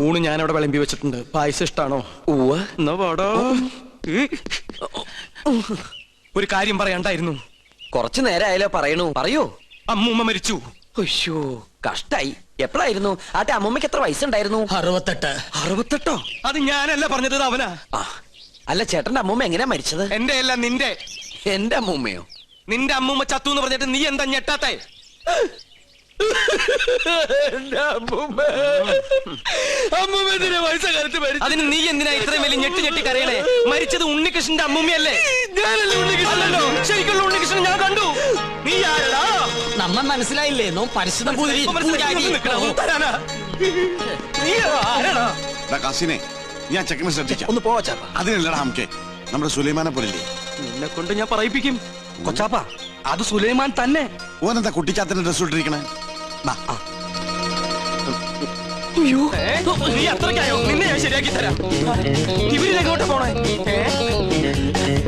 ഊണ് ഞാൻ അവിടെ വിളമ്പി വെച്ചിട്ടുണ്ട്. പായസം ഇഷ്ടാണോ? എന്നാ പാടോ. ഒരു കാര്യം പറയാണ്ടായിരുന്നു. കുറച്ചു നേരമായാലോ പറയണു. പറയൂ. അമ്മൂമ്മ മരിച്ചു. അയ്യോ, കഷ്ടായി. എപ്പോഴായിരുന്നു? ആട്ടെ, അമ്മൂമ്മക്ക് എത്ര വയസ്സുണ്ടായിരുന്നു? 68. 68? അത് ഞാനല്ല പറഞ്ഞത്, അവനാ. അല്ല, ചേട്ടന്റെ അമ്മൂമ്മ എങ്ങനെയാ മരിച്ചത്? എന്റെ അല്ല, നിന്റെ. എന്റെ അമ്മൂമ്മയോ? നിന്റെ അമ്മൂമ്മ ചത്തു എന്ന് പറഞ്ഞിട്ട് നീ എന്താ ഞെട്ടാത്തെ? അതിന് നീ എന്തിനാ ഇത്രയും വലിയ ഞെട്ടി കരയണേ? മരിച്ചത് ഉണ്ണികൃഷ്ണന്റെ അമ്മൂമ്മയല്ലേ? അല്ലല്ലോ, ശരിക്കുള്ള ഉണ്ണികൃഷ്ണൻ ഞാൻ കണ്ടു. നീ ആരടാ? നമ്മ മനസ്സിലായില്ലേ? പരിശുദ്ധ ഞാൻ ചെക്കനെ ശ്രദ്ധിക്കാം. ഒന്ന് പോവാ ചാപ്പ. അതിനല്ലടാ നമുക്ക് നമ്മുടെ സുലൈമാനെ പോലില്ലേ. നിന്നെ കൊണ്ട് ഞാൻ പറയിപ്പിക്കും. കൊച്ചാപ്പ, അത് സുലൈമാൻ തന്നെ. ഓനെന്താ കുട്ടിച്ചാത്തന്റെ ഡ്രസ് ഇട്ടിരിക്കണേ? നീ അത്രയ്ക്കായോ? നിന്നെ ഞാൻ ശരിയാക്കി തരാം. ഇവരിലെങ്ങോട്ട് പോണേ?